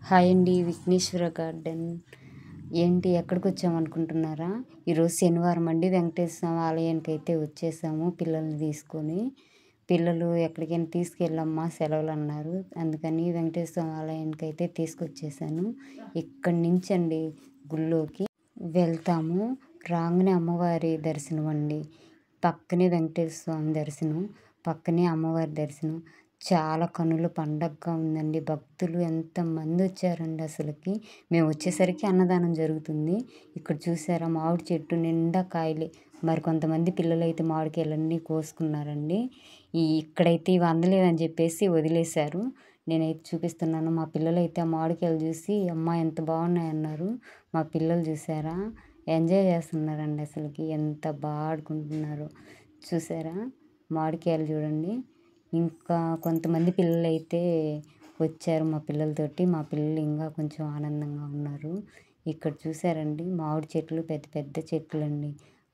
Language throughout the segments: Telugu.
హాయ్ అండి, విఘ్నేశ్వర గార్డెన్. ఏంటి ఎక్కడికి వచ్చామనుకుంటున్నారా? ఈరోజు శనివారం అండి. వెంకటేశ్వర స్వామి ఆలయానికి అయితే వచ్చేసాము పిల్లల్ని తీసుకొని. పిల్లలు ఎక్కడికైనా తీసుకెళ్ళమ్మా సెలవులు అన్నారు. అందుకని వెంకటేశ్వర స్వామి ఆలయానికి అయితే తీసుకొచ్చేసాను. ఇక్కడి నుంచి అండి గుళ్ళోకి వెళ్తాము. రాగానే అమ్మవారి దర్శనం అండి, పక్కనే వెంకటేశ్వర స్వామి దర్శనం, పక్కనే అమ్మవారి దర్శనం. చాలా కనుల పండగగా ఉందండి. భక్తులు ఎంతమంది వచ్చారండి అసలుకి. మేము వచ్చేసరికి అన్నదానం జరుగుతుంది. ఇక్కడ చూసారా, మామిడి చెట్టు నిండా కాయలే. మరి కొంతమంది పిల్లలు అయితే మామిడికాయలన్నీ కోసుకున్నారండి. ఇక్కడైతే ఇవి అందలేదని చెప్పేసి వదిలేశారు. నేనైతే చూపిస్తున్నాను. మా పిల్లలు అయితే ఆ మామిడికాయలు చూసి అమ్మ ఎంత బాగున్నాయన్నారు. మా పిల్లలు చూసారా, ఎంజాయ్ చేస్తున్నారండి. అసలుకి ఎంత బాగా ఆడుకుంటున్నారు చూసారా. మామిడికాయలు చూడండి. ఇంకా కొంతమంది పిల్లలు అయితే వచ్చారు మా పిల్లలతోటి. మా పిల్లలు ఇంకా కొంచెం ఆనందంగా ఉన్నారు. ఇక్కడ చూసారండి, మామిడి చెట్లు పెద్ద పెద్ద చెట్లండి.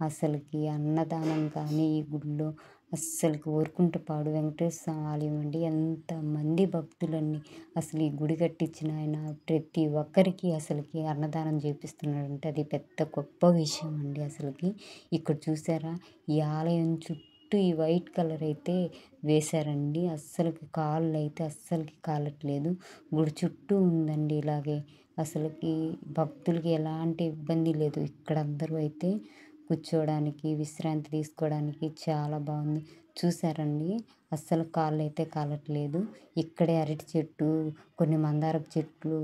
అసలుకి అన్నదానం కానీ ఈ గుడిలో అస్సలకి ఊరుకుంటపాడు వెంకటేశ్వర స్వామి ఆలయం అండి. ఎంతమంది భక్తులండి. అసలు ఈ గుడి కట్టించిన ఆయన ప్రతి ఒక్కరికి అసలుకి అన్నదానం చేపిస్తున్నాడంటే అది పెద్ద గొప్ప విషయం అండి అసలుకి. ఇక్కడ చూసారా, ఈ ఆలయం చుట్టూ ఈ వైట్ కలర్ అయితే వేశారండి. అస్సలకి కాళ్ళు అయితే అస్సలకి కాలట్లేదు. గుడి చుట్టూ ఉందండి ఇలాగే. అసలుకి భక్తులకి ఎలాంటి ఇబ్బంది లేదు. ఇక్కడ అందరూ అయితే కూర్చోవడానికి, విశ్రాంతి తీసుకోవడానికి చాలా బాగుంది. చూసారండి, అస్సలు కాళ్ళు అయితే కాలట్లేదు. ఇక్కడే అరటి చెట్టు, కొన్ని మందారపు చెట్లు,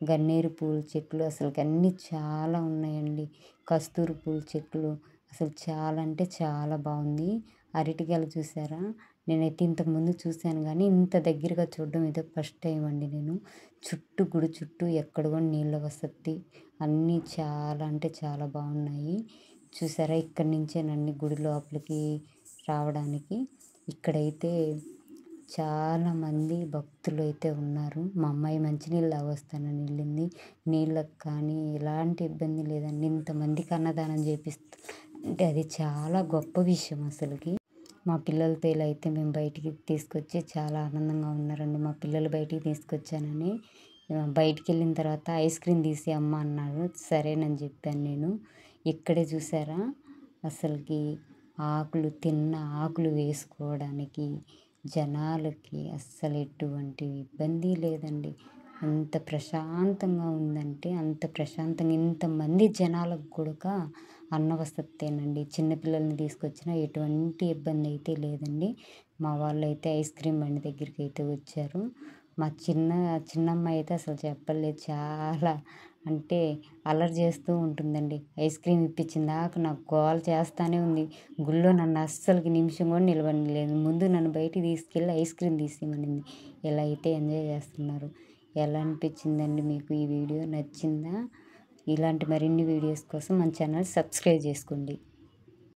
గన్నేరు పూల చెట్లు అసలుకి అన్నీ చాలా ఉన్నాయండి. కస్తూరి పూల చెట్లు అసలు చాలా అంటే చాలా బాగుంది. అరటికాయలు చూసారా, నేనైతే ఇంతకుముందు చూశాను కానీ ఇంత దగ్గరగా చూడడం ఇదే ఫస్ట్ టైం అండి నేను. గుడి చుట్టూ ఎక్కడ కూడా నీళ్ళ వసతి అన్నీ చాలా అంటే చాలా బాగున్నాయి. చూసారా, ఇక్కడి నుంచేనండి గుడి లోపలికి రావడానికి. ఇక్కడైతే చాలామంది భక్తులు అయితే ఉన్నారు. మా అమ్మాయి మంచినీళ్ళు తాగొస్తానని వెళ్ళింది. నీళ్ళకి కానీ ఎలాంటి ఇబ్బంది లేదండి. ఇంతమందికి అన్నదానం అంటే అది చాలా గొప్ప విషయం అసలుకి. మా పిల్లలతో ఇలా అయితే మేము బయటికి తీసుకొచ్చి చాలా ఆనందంగా ఉన్నారండి. మా పిల్లలు బయటికి తీసుకొచ్చానని బయటికి వెళ్ళిన తర్వాత ఐస్ క్రీమ్ తీసి అమ్మ అన్నారు. సరేనని చెప్పాను నేను. ఇక్కడే చూసారా, అసలుకి ఆకులు వేసుకోవడానికి జనాలకి అస్సలు ఎటువంటి ఇబ్బంది లేదండి. అంత ప్రశాంతంగా ఉందంటే అంత ప్రశాంతంగా. ఇంతమంది జనాలకు కూడా అన్న వసతేనండి. చిన్నపిల్లల్ని తీసుకొచ్చినా ఎటువంటి ఇబ్బంది అయితే లేదండి. మా వాళ్ళు అయితే ఐస్ క్రీమ్ బండి దగ్గరికి అయితే వచ్చారు. మా చిన్నమ్మాయి అయితే అసలు చెప్పలేదు. చాలా అంటే అల్లరి చేస్తూ ఉంటుందండి. ఐస్ క్రీమ్ ఇప్పించిందాక నాకు గోల చేస్తూనే ఉంది. గుళ్ళో నన్ను అస్సలకి నిమిషం కూడా నిలవనిలేదు. ముందు నన్ను బయటికి తీసుకెళ్ళి ఐస్ క్రీమ్ తీసిమనింది. ఇలా అయితే ఎంజాయ్ చేస్తున్నారు. ఎలా అనిపించిందండి మీకు ఈ వీడియో? నచ్చిందా? ఇలాంటి మరిన్ని వీడియోస్ కోసం మన ఛానల్ సబ్స్క్రైబ్ చేసుకోండి.